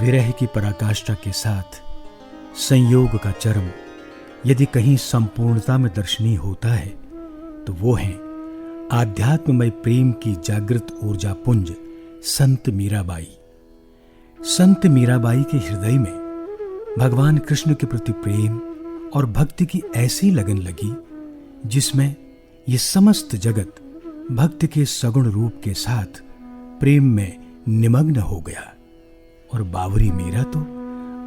विरह की पराकाष्ठा के साथ संयोग का चरम यदि कहीं संपूर्णता में दर्शनीय होता है तो वो है आध्यात्ममय प्रेम की जागृत ऊर्जा पुंज संत मीराबाई। संत मीराबाई के हृदय में भगवान कृष्ण के प्रति प्रेम और भक्ति की ऐसी लगन लगी जिसमें ये समस्त जगत भक्ति के सगुण रूप के साथ प्रेम में निमग्न हो गया और बावरी मीरा तो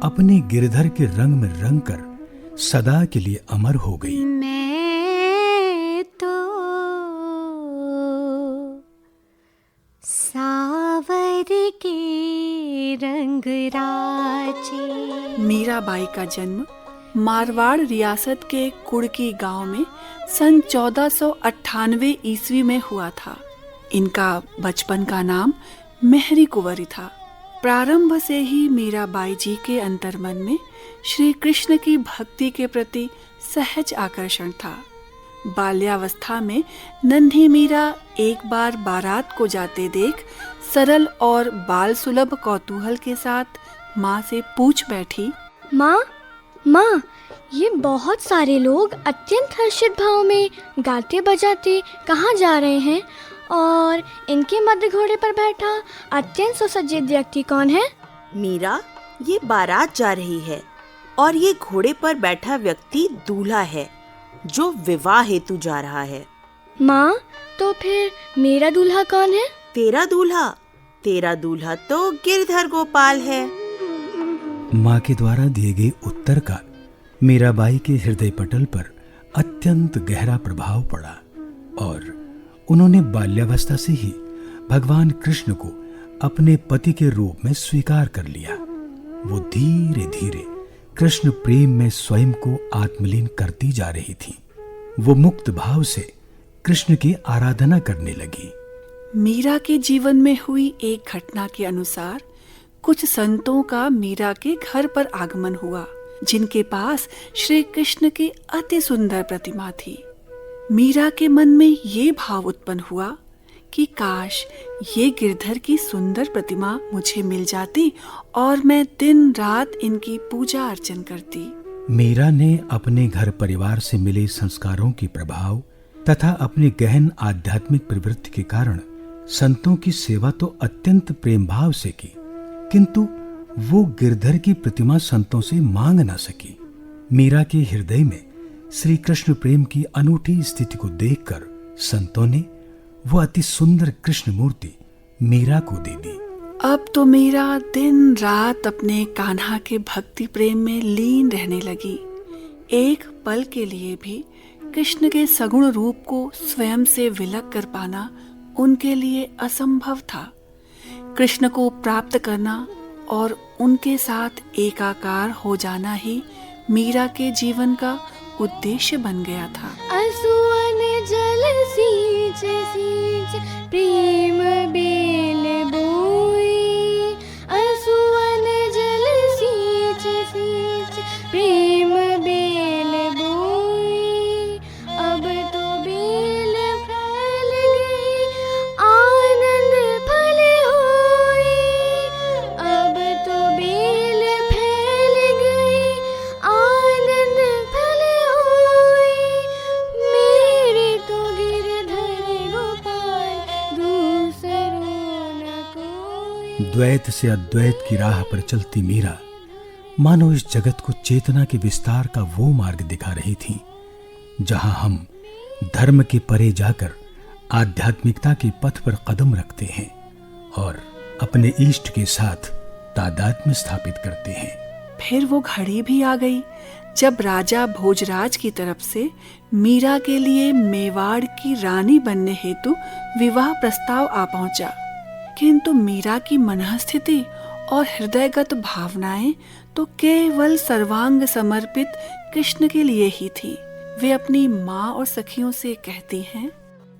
अपने गिरधर के रंग में रंग कर सदा के लिए अमर हो गई। मैं तो सावर के रंग राचे। मीराबाई का जन्म मारवाड़ रियासत के कुड़की गांव में सन 1498 ईस्वी में हुआ था। इनका बचपन का नाम मेहरी कुंवरी था। प्रारंभ से ही मीराबाई जी के अंतर्मन में श्री कृष्ण की भक्ति के प्रति सहज आकर्षण था। बाल्यावस्था में नन्ही मीरा एक बार बारात को जाते देख सरल और बाल सुलभ कौतूहल के साथ माँ से पूछ बैठी, माँ, ये बहुत सारे लोग अत्यंत हर्षित भाव में गाते बजाते कहाँ जा रहे हैं और इनके मध्य घोड़े पर बैठा अत्यंत सुसज्जित व्यक्ति कौन है? मीरा, ये बारात जा रही है और ये घोड़े पर बैठा व्यक्ति दूल्हा है जो विवाह हेतु जा रहा है। माँ, तो फिर मेरा दूल्हा कौन है? तेरा दूल्हा तो गिरधर गोपाल है। माँ के द्वारा दिए गए उत्तर का मीराबाई के हृदय पटल पर अत्यंत गहरा प्रभाव पड़ा और उन्होंने बाल्यावस्था से ही भगवान कृष्ण को अपने पति के रूप में स्वीकार कर लिया। वो धीरे धीरे कृष्ण प्रेम में स्वयं को आत्मलीन करती जा रही थी। वो मुक्त भाव से कृष्ण की आराधना करने लगी। मीरा के जीवन में हुई एक घटना के अनुसार कुछ संतों का मीरा के घर पर आगमन हुआ, जिनके पास श्री कृष्ण की अति सुंदर प्रतिमा थी। मीरा के मन में ये भाव उत्पन्न हुआ कि काश ये गिरधर की सुंदर प्रतिमा मुझे मिल जाती और मैं दिन रात इनकी पूजा अर्चन करती। मीरा ने अपने घर परिवार से मिले संस्कारों के प्रभाव तथा अपने गहन आध्यात्मिक प्रवृत्ति के कारण संतों की सेवा तो अत्यंत प्रेम भाव से की, किंतु वो गिरधर की प्रतिमा संतों से मांग न सकी। मीरा के हृदय में श्री कृष्ण प्रेम की अनूठी स्थिति को देखकर संतों ने वो अति सुंदर कृष्ण मूर्ति मीरा को दे दी। अब तो मीरा दिन रात अपने कान्हा के भक्ति प्रेम में लीन रहने लगी। एक पल के लिए भी कृष्ण के सगुण रूप को स्वयं से विलग कर पाना उनके लिए असंभव था। कृष्ण को प्राप्त करना और उनके साथ एकाकार हो जाना ही मीरा के जीवन का उद्देश्य बन गया था। असुवन जल सींच सींच प्रेम बेल बोई। असुवन जल सींच सींच प्रेम बेल बोई। अब तो बेल फैल गई आनंद फल होई। अब तो बेल फैल गई आनंद फल होई। मेरे तो गिरधर गोपाल दूसरों न कोई। द्वैत से अद्वैत की राह पर चलती मीरा मानो इस जगत को चेतना के विस्तार का वो मार्ग दिखा रही थी जहां हम धर्म के परे जाकर आध्यात्मिकता के पथ पर कदम रखते हैं और अपने इष्ट के साथ तादात्म्य स्थापित करते हैं। फिर वो घड़ी भी आ गई जब राजा भोजराज की तरफ से मीरा के लिए मेवाड़ की रानी बनने हेतु विवाह प्रस्ताव आ पहुंचा। किंतु मीरा की मनःस्थिति और हृदयगत भावनाएं तो केवल सर्वांग समर्पित कृष्ण के लिए ही थी। वे अपनी माँ और सखियों से कहती हैं,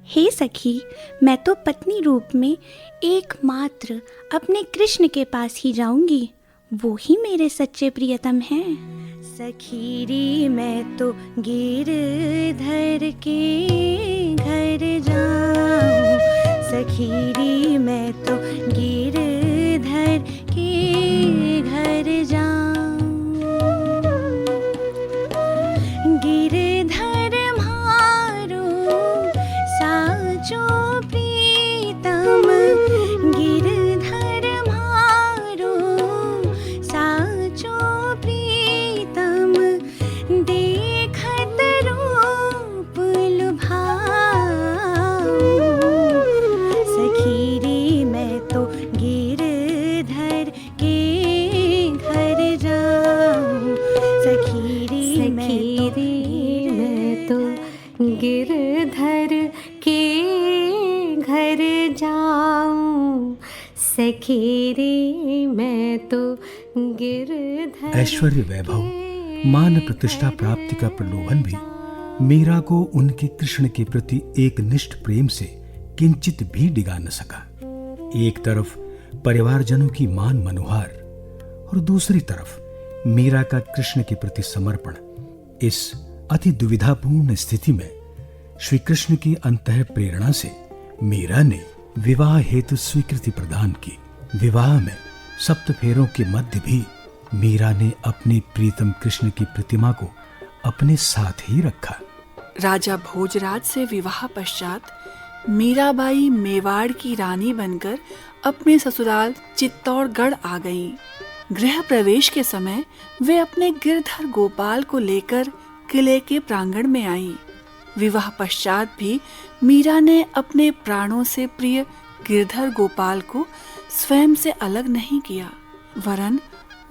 हे सखी, मैं तो पत्नी रूप में एकमात्र अपने कृष्ण के पास ही जाऊंगी। वो ही मेरे सच्चे प्रियतम हैं। सखी रे, मैं तो गिरधर के घर जाऊं। सखी रे, मैं तो गिरधर के गिरधर के घर जाऊं, सखी रे मैं तो गिरधर। ऐश्वर्य वैभव, मान प्रतिष्ठा प्राप्ति का प्रलोभन भी मीरा को उनके कृष्ण के प्रति एक निष्ठ प्रेम से किंचित भी डिगा न सका। एक तरफ परिवारजनों की मान मनुहार और दूसरी तरफ मीरा का कृष्ण के प्रति समर्पण। इस अति दुविधापूर्ण स्थिति में श्री कृष्ण की अंतः प्रेरणा से मीरा ने विवाह हेतु स्वीकृति प्रदान की। विवाह में सप्त फेरों के मध्य भी मीरा ने अपनी प्रीतम कृष्ण की प्रतिमा को अपने साथ ही रखा। राजा भोजराज से विवाह पश्चात मीराबाई मेवाड़ की रानी बनकर अपने ससुराल चित्तौड़गढ़ आ गईं। गृह प्रवेश के समय वे अपने गिरधर गोपाल को लेकर किले के प्रांगण में आईं। विवाह पश्चात भी मीरा ने अपने प्राणों से प्रिय गिरधर गोपाल को स्वयं से अलग नहीं किया, वरन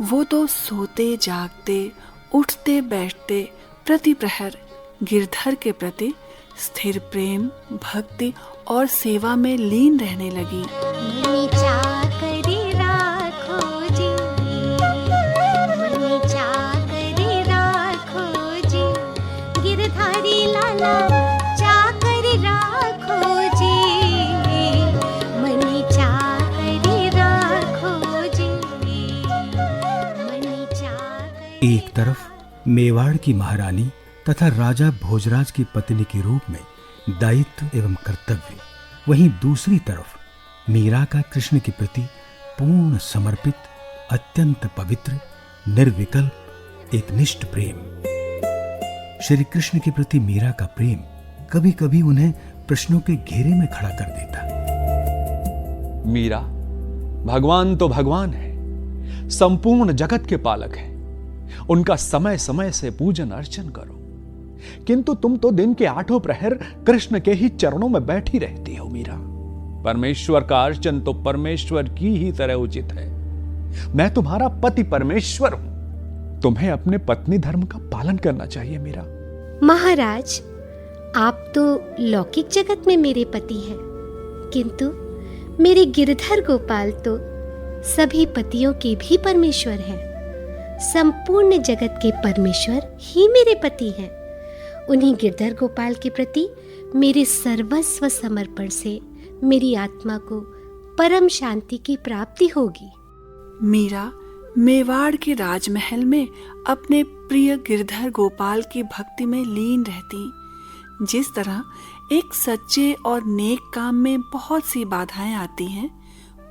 वो तो सोते जागते उठते बैठते प्रति प्रहर गिरधर के प्रति स्थिर प्रेम, भक्ति और सेवा में लीन रहने लगी। एक तरफ मेवाड़ की महारानी तथा राजा भोजराज की पत्नी के रूप में दायित्व एवं कर्तव्य, वहीं दूसरी तरफ मीरा का कृष्ण के प्रति पूर्ण समर्पित, अत्यंत पवित्र, निर्विकल्प एक निष्ठ प्रेम। श्री कृष्ण के प्रति मीरा का प्रेम कभी कभी उन्हें प्रश्नों के घेरे में खड़ा कर देता। मीरा, भगवान तो भगवान है, संपूर्ण जगत के पालक हैं, उनका समय समय से पूजन अर्चन करो, किंतु तुम तो दिन के 8 प्रहर कृष्ण के ही चरणों में बैठी रहती हो। मीरा, परमेश्वर का अर्चन तो परमेश्वर की ही तरह उचित है। मैं तुम्हारा पति परमेश्वर हूं, तुम्हें अपने पत्नी धर्म का पालन करना चाहिए। मीरा महाराज, आप तो लौकिक जगत में मेरे पति हैं, किंतु मेरे गिरधर गोपाल तो सभी पतियों के भी परमेश्वर हैं। संपूर्ण जगत के परमेश्वर ही मेरे पति हैं। उन्हीं गिरधर गोपाल के प्रति मेरे सर्वस्व समर्पण से मेरी आत्मा को परम शांति की प्राप्ति होगी। मीरा मेवाड़ के राजमहल में अपने प्रिय गिरधर गोपाल की भक्ति में लीन रहती। जिस तरह एक सच्चे और नेक काम में बहुत सी बाधाएं आती हैं,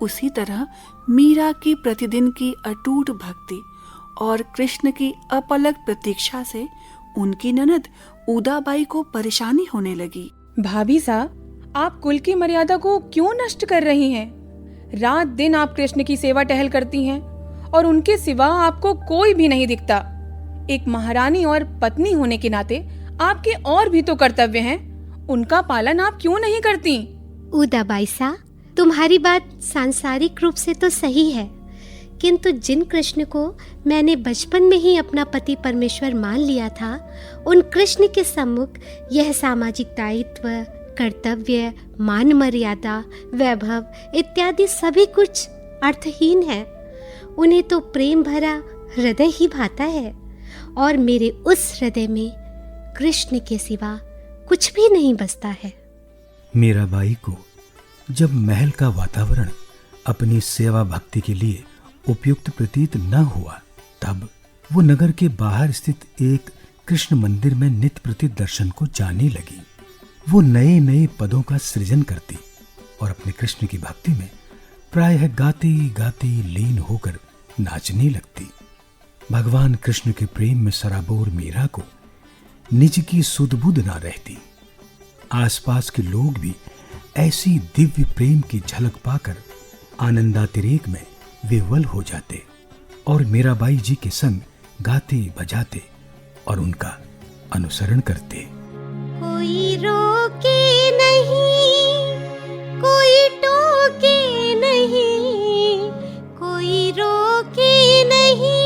उसी तरह मीरा की प्रतिदिन की अटूट भक्ति और कृष्ण की अपलक प्रतीक्षा से उनकी ननद उदाबाई को परेशानी होने लगी। भाभी साहब, आप कुल की मर्यादा को क्यों नष्ट कर रही हैं? रात दिन आप कृष्ण की सेवा टहल करती हैं और उनके सिवा आपको कोई भी नहीं दिखता। एक महारानी और पत्नी होने के नाते आपके और भी तो कर्तव्य हैं, उनका पालन आप क्यों नहीं करती? उदाबाई सा, तुम्हारी बात सांसारिक रूप से तो सही है, किंतु जिन कृष्ण को मैंने बचपन में ही अपना पति परमेश्वर मान लिया था, उन कृष्ण के सम्मुख यह सामाजिक दायित्व, कर्तव्य, मान मर्यादा, वैभव इत्यादि सभी कुछ अर्थहीन है। उन्हें तो प्रेम भरा हृदय ही भाता है, और मेरे उस हृदय में कृष्ण के सिवा कुछ भी नहीं बसता है। मीराबाई को जब महल का वातावरण अपनी सेवा भक्ति के लिए उपयुक्त प्रतीत न हुआ, तब वो नगर के बाहर स्थित एक कृष्ण मंदिर में नित्य प्रति दर्शन को जाने लगी। वो नए नए पदों का सृजन करती और अपने कृष्ण की भक्ति में प्रायः गाती गाती लीन होकर नाचने लगती। भगवान कृष्ण के प्रेम में सराबोर मीरा को निज की सुध-बुध ना रहती। आसपास के लोग भी ऐसी दिव्य प्रेम की झलक पाकर आनंदातिरेक में विह्वल हो जाते और मीराबाई जी के संग गाते बजाते और उनका अनुसरण करते। कोई रोके नहीं, कोई टोके नहीं, कोई रोके नहीं,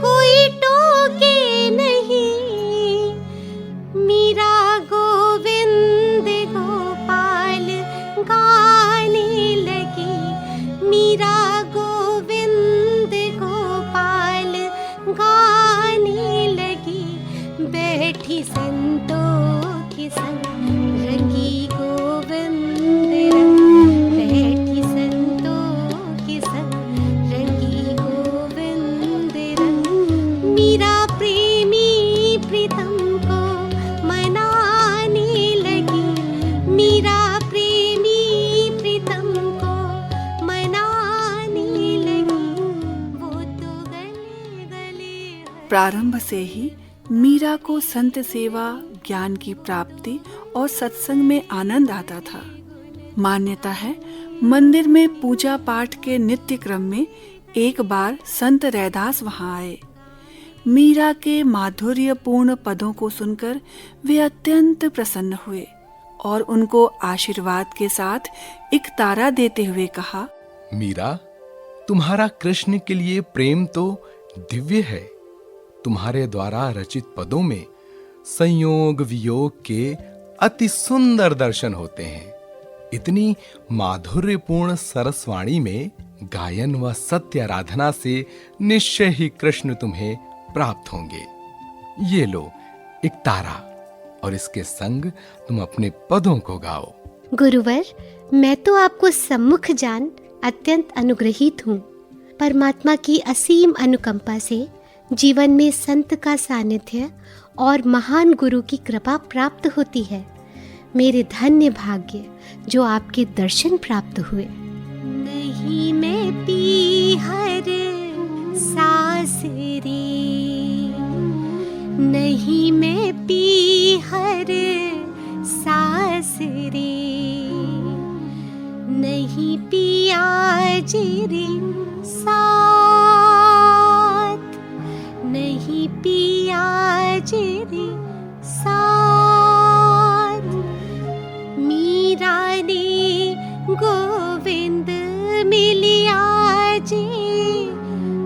कोई टोके नहीं, मीरा गोविंद प्रारंभ से ही मीरा को संत सेवा, ज्ञान की प्राप्ति और सत्संग में आनंद आता था। मान्यता है, मंदिर में पूजा पाठ के नित्य क्रम में एक बार संत रैदास वहां आए। मीरा के माधुर्यपूर्ण पदों को सुनकर वे अत्यंत प्रसन्न हुए और उनको आशीर्वाद के साथ एक तारा देते हुए कहा, मीरा, तुम्हारा कृष्ण के लिए प्रेम तो दिव्य है। तुम्हारे द्वारा रचित पदों में संयोग वियोग के अति सुंदर दर्शन होते हैं। इतनी माधुर्यपूर्ण सरसवाणी में गायन व सत्य आराधना से निश्चय ही कृष्ण तुम्हें प्राप्त होंगे। ये लो एक तारा, और इसके संग तुम अपने पदों को गाओ। गुरुवर, मैं तो आपको सम्मुख जान अत्यंत अनुग्रहित हूँ। परमात्मा की असीम अनुकंपा से जीवन में संत का सानिध्य और महान गुरु की कृपा प्राप्त होती है। मेरे धन्य भाग्य जो आपके दर्शन प्राप्त हुए। नहीं मैं पी हर सांस रे, नहीं मैं पी हर सांस रे, नहीं पिया रे साथ, नहीं पिया रे साथ। मीरा ने गोविंद मिलिया जी,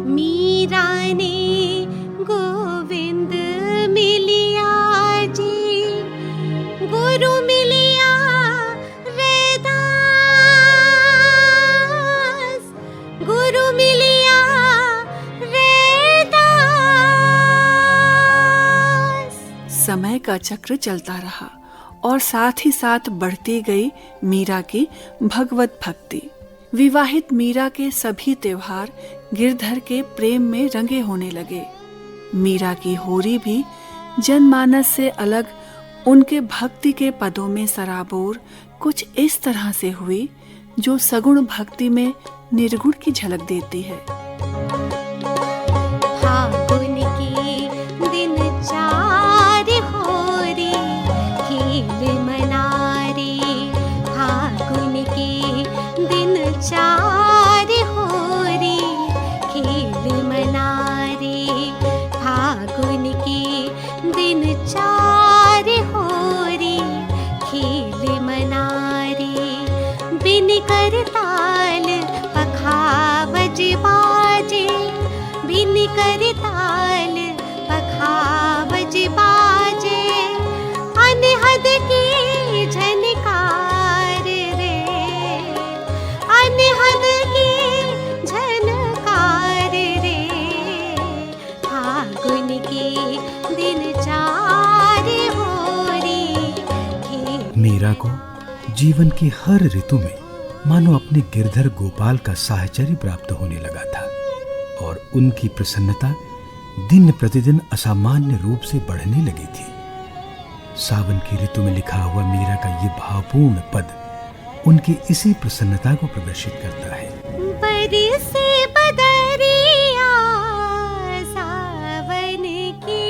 मीरा ने गोविंद मिलिया जी, गुरु मिलिया रैदास, गुरु मिलिया रैदास। समय का चक्र चलता रहा और साथ ही साथ बढ़ती गई मीरा की भगवत भक्ति। विवाहित मीरा के सभी त्योहार गिरधर के प्रेम में रंगे होने लगे। मीरा की होरी भी जनमानस से अलग उनके भक्ति के पदों में सराबोर कुछ इस तरह से हुई जो सगुण भक्ति में निर्गुण की झलक देती है। फागुन के दिन चार होरी खेल मनारे, फागुन के दिन चार होरी खेल मनारे, फागुन के दिन चार होरी खेल मनारे। बिन कर ताल पखावज बाजे, बिन कर ताल पखावज बाजे, अनहद की झनकार रे, अनहद की झनकार रे। फागुन के दिन चार होरी खेल। मीरा को जीवन की हर ऋतु में मानो अपने गिरधर गोपाल का साहचर्य प्राप्त होने लगा था और उनकी प्रसन्नता दिन प्रतिदिन असामान्य रूप से बढ़ने लगी थी। सावन की ऋतु में लिखा हुआ मीरा का ये भावपूर्ण पद उनकी इसी प्रसन्नता को प्रदर्शित करता है। बरसे बदरिया सावन की,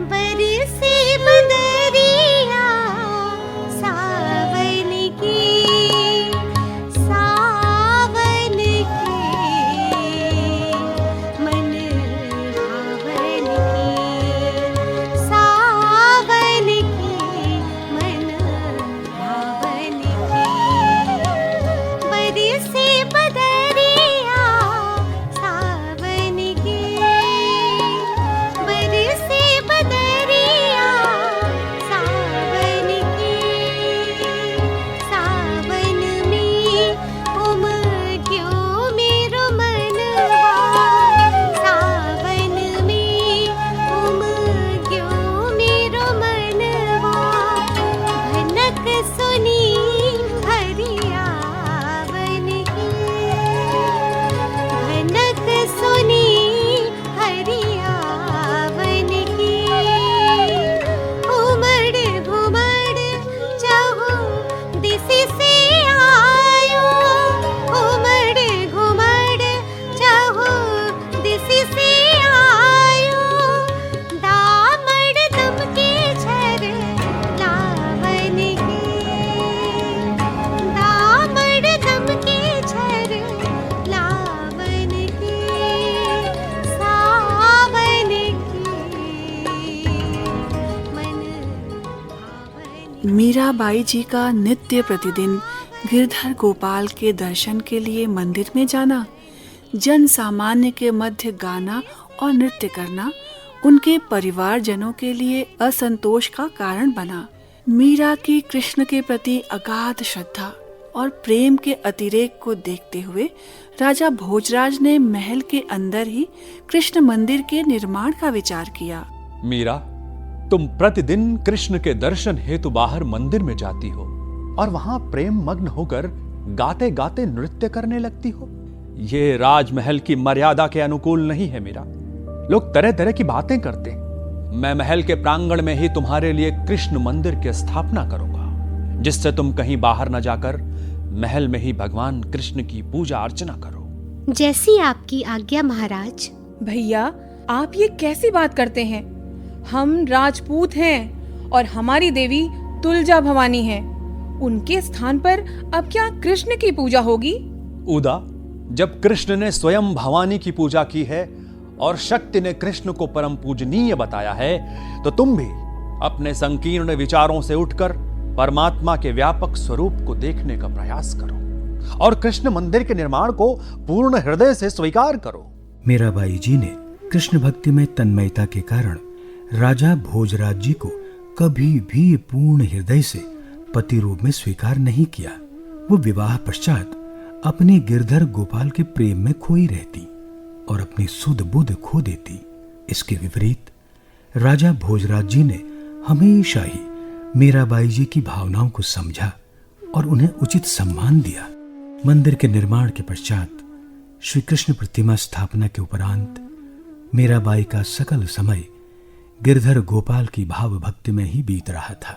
बरसे बदरिया सावन की, सावन की मन भावन की, सावन की मन भावन की। बरसे बदरिया मीराबाई जी का नित्य प्रतिदिन गिरधर गोपाल के दर्शन के लिए मंदिर में जाना, जन सामान्य के मध्य गाना और नृत्य करना उनके परिवारजनों के लिए असंतोष का कारण बना। मीरा की कृष्ण के प्रति अगाध श्रद्धा और प्रेम के अतिरेक को देखते हुए राजा भोजराज ने महल के अंदर ही कृष्ण मंदिर के निर्माण का विचार किया। मीरा, तुम प्रतिदिन कृष्ण के दर्शन हेतु बाहर मंदिर में जाती हो और वहां प्रेम मग्न होकर गाते गाते नृत्य करने लगती हो। ये राजमहल की मर्यादा के अनुकूल नहीं है मीरा। लोग तरह तरह की बातें करते हैं। मैं महल के प्रांगण में ही तुम्हारे लिए कृष्ण मंदिर की स्थापना करूंगा, जिससे तुम कहीं बाहर न जाकर महल में ही भगवान कृष्ण की पूजा अर्चना करो। जैसी आपकी आज्ञा महाराज। भैया, आप ये कैसी बात करते हैं? हम राजपूत हैं और हमारी देवी तुलजा भवानी है। उनके स्थान पर अब क्या कृष्ण की पूजा होगी? उदा, जब कृष्ण ने स्वयं भवानी की पूजा की है और शक्ति ने कृष्ण को परम पूजनीय बताया है, तो तुम भी अपने संकीर्ण विचारों से उठकर परमात्मा के व्यापक स्वरूप को देखने का प्रयास करो और कृष्ण मंदिर के निर्माण को पूर्ण हृदय से स्वीकार करो। मीराबाई जी ने कृष्ण भक्ति में तन्मयता के कारण राजा भोजराज जी को कभी भी पूर्ण हृदय से पति रूप में स्वीकार नहीं किया। वो विवाह पश्चात अपने गिरधर गोपाल के प्रेम में खोई रहती और अपनी सुध बुध खो देती। इसके विपरीत राजा भोजराज जी ने हमेशा ही मीराबाई जी की भावनाओं को समझा और उन्हें उचित सम्मान दिया। मंदिर के निर्माण के पश्चात श्री कृष्ण प्रतिमा स्थापना के उपरांत मीराबाई का सकल समय गिरधर गोपाल की भाव भक्ति में ही बीत रहा था।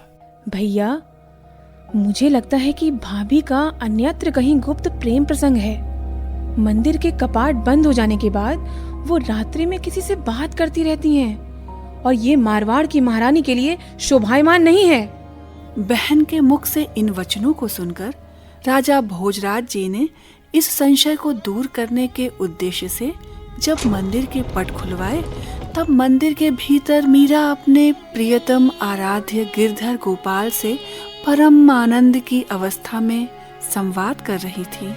भैया, मुझे लगता है कि भाभी का अन्यत्र कहीं गुप्त प्रेम प्रसंग है। मंदिर के कपाट बंद हो जाने के बाद वो रात्रि में किसी से बात करती रहती हैं और ये मारवाड़ की महारानी के लिए शोभायमान नहीं है। बहन के मुख से इन वचनों को सुनकर राजा भोजराज जी ने इस संशय को दूर करने के उद्देश्य से जब मंदिर के पट खुलवाए, तब मंदिर के भीतर मीरा अपने प्रियतम आराध्य गिरधर गोपाल से परम आनंद की अवस्था में संवाद कर रही थी।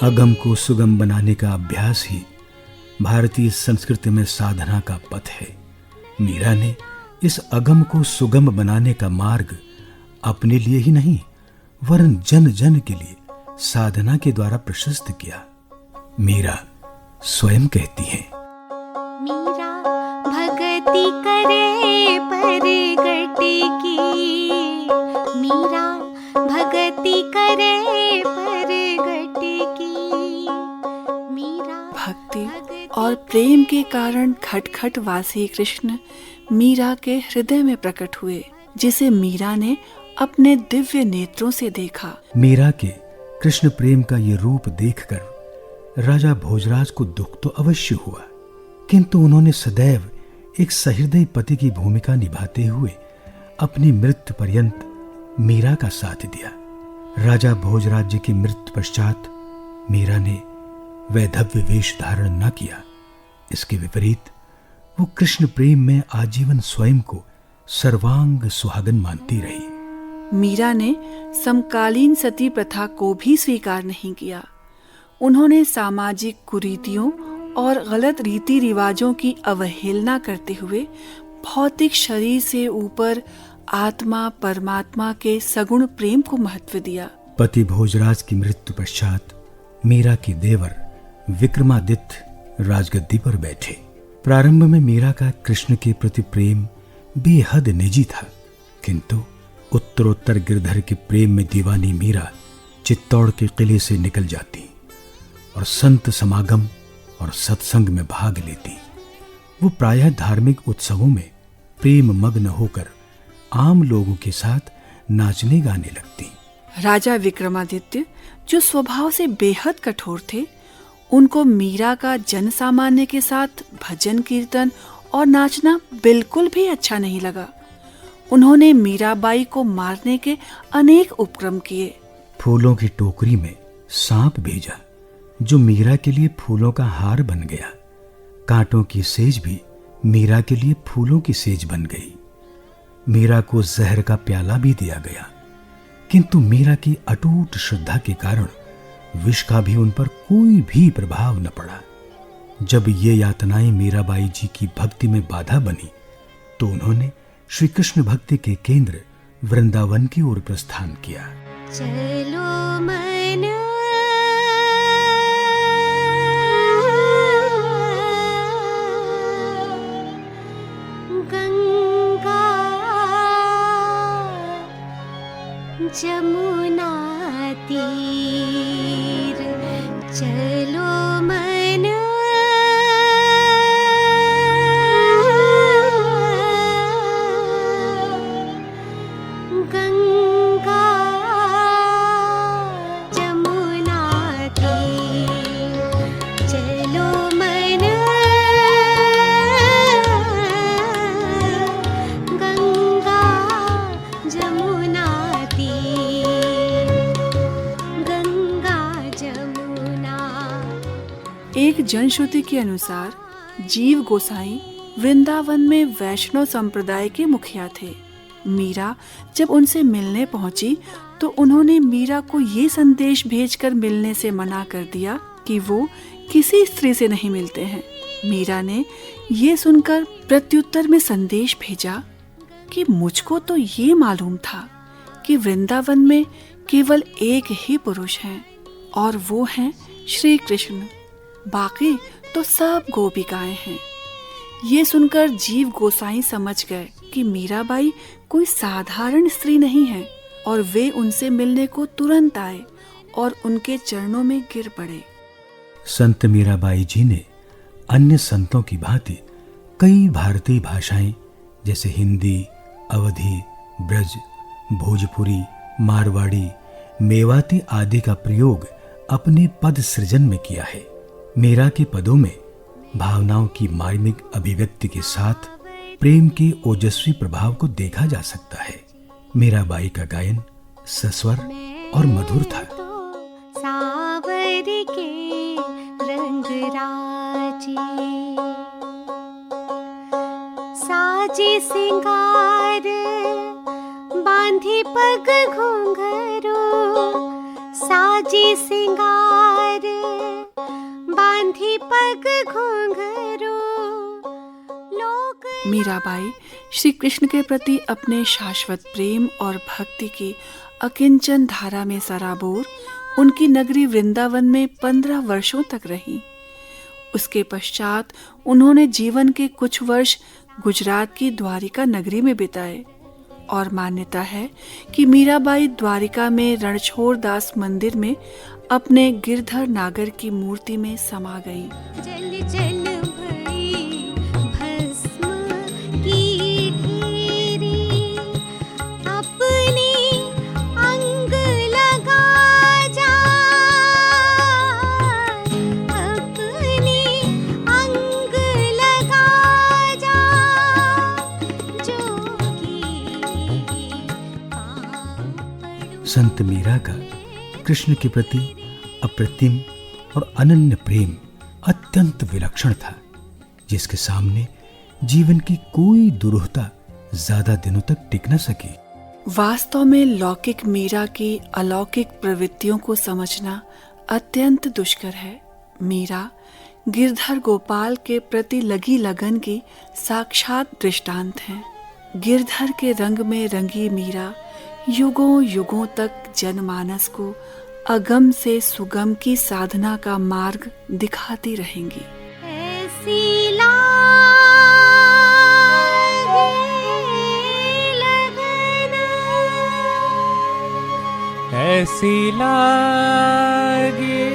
अगम को सुगम बनाने का अभ्यास ही भारतीय संस्कृति में साधना का पथ है। मीरा ने इस अगम को सुगम बनाने का मार्ग अपने लिए ही नहीं वरन जन जन के लिए साधना के द्वारा प्रशस्त किया। मीरा स्वयं कहती हैं, मीरा भगति करे परगट की, मीरा भगति करे परगट की, मीरा भक्ति और प्रेम के कारण खटखट वासी कृष्ण मीरा के हृदय में प्रकट हुए, जिसे मीरा ने अपने दिव्य नेत्रों से देखा। मीरा के कृष्ण प्रेम का ये रूप देखकर राजा भोजराज को दुख तो अवश्य हुआ, किंतु उन्होंने सदैव एक सहृदय पति की भूमिका निभाते हुए अपनी मृत्यु पर्यंत मीरा का साथ दिया। राजा भोजराज जी की मृत्यु पश्चात मीरा ने वैधव्य वेश धारण न किया। इसके विपरीत वो कृष्ण प्रेम में आजीवन स्वयं को सर्वांग सुहागन मानती रही। मीरा ने समकालीन सती प्रथा को भी स्वीकार नहीं किया। उन्होंने सामाजिक कुरीतियों और गलत रीति रिवाजों की अवहेलना करते हुए भौतिक शरीर से ऊपर आत्मा परमात्मा के सगुण प्रेम को महत्व दिया। पति भोजराज की मृत्यु पश्चात मीरा के देवर विक्रमादित्य राजगद्दी पर बैठे। प्रारंभ में मीरा का कृष्ण के प्रति प्रेम बेहद निजी था, किंतु उत्तरोत्तर गिरधर के प्रेम में दीवानी मीरा चित्तौड़ के किले से निकल जाती और संत समागम और सत्संग में भाग लेती। वो प्रायः धार्मिक उत्सवों में प्रेम मग्न होकर आम लोगों के साथ नाचने गाने लगती। राजा विक्रमादित्य, जो स्वभाव से बेहद कठोर थे, उनको मीरा का जन सामान्य के साथ भजन कीर्तन और नाचना बिल्कुल भी अच्छा नहीं लगा। उन्होंने मीराबाई को मारने के अनेक उपक्रम किए। फूलों की टोकरी में सांप भेजा, जो मीरा के लिए फूलों का हार बन गया। कांटों की सेज भी मीरा के लिए फूलों की सेज बन गई। मीरा को जहर का प्याला भी दिया गया, किंतु मीरा की अटूट श्रद्धा के कारण विष का भी उन पर कोई भी प्रभाव न पड़ा। जब ये यातनाएं मीराबाई जी की भक्ति में बाधा बनी, तो उन्होंने श्री कृष्ण भक्ति के केंद्र वृंदावन की ओर प्रस्थान किया। चलो मन गंगा जमुना तीर, चलो मन गंगा जमुना तीर, चलो मन गंगा जमुना तीर, गंगा जमुना। एक जनश्रुति के अनुसार जीव गोसाई वृंदावन में वैष्णव संप्रदाय के मुखिया थे। मीरा जब उनसे मिलने पहुंची तो उन्होंने मीरा को ये संदेश भेजकर मिलने से मना कर दिया कि वो किसी स्त्री से नहीं मिलते हैं। मीरा ने ये सुनकर प्रत्युत्तर में संदेश भेजा कि मुझको तो ये मालूम था कि वृंदावन में केवल एक ही पुरुष हैं और वो हैं श्री कृष्ण, बाकी तो सब गोपिकाएं हैं। ये सुनकर जीव गोसाई समझ गए कि मीराबाई कोई साधारण स्त्री नहीं है और वे उनसे मिलने को तुरंत आए और उनके चरणों में गिर पड़े। संत मीराबाई जी ने अन्य संतों की भांति कई भारतीय भाषाएं जैसे हिंदी, अवधी, ब्रज, भोजपुरी, मारवाड़ी, मेवाती आदि का प्रयोग अपने पद सृजन में किया है। मीरा के पदों में भावनाओं की मार्मिक अभिव्यक्ति के साथ प्रेम के ओजस्वी प्रभाव को देखा जा सकता है। मीराबाई का गायन सस्वर और मधुर था। सावर के रंग राजी, साजे सिंगार बांधी पग घुंघरू, साजे सिंगार बांधी पग घुंघरू। मीराबाई श्री कृष्ण के प्रति अपने शाश्वत प्रेम और भक्ति की अकिंचन धारा में सराबोर उनकी नगरी वृंदावन में 15 वर्षों तक रही। उसके पश्चात उन्होंने जीवन के कुछ वर्ष गुजरात की द्वारिका नगरी में बिताए और मान्यता है कि मीराबाई द्वारिका में रणछोड़ दास मंदिर में अपने गिरधर नागर की मूर्ति में समा गई। जल जल भई भस्म की ढेरी, अपने अंग लगा जा, अपने अंग लगा जा, जोगी पाँव पड़ू। संत मीरा का कृष्ण के प्रति अप्रतिम और अनन्य प्रेम अत्यंत विलक्षण था, जिसके सामने जीवन की कोई दुरूहता ज्यादा दिनों तक टिक न सकी। वास्तव में लौकिक मीरा की अलौकिक प्रवृत्तियों को समझना अत्यंत दुष्कर है। मीरा गिरधर गोपाल के प्रति लगी लगन की साक्षात दृष्टांत है। गिरधर के रंग में रंगी मीरा युगों युगों तक जनमानस को अगम से सुगम की साधना का मार्ग दिखाती रहेंगी। ऐसी लागे लगन, ऐसी लागे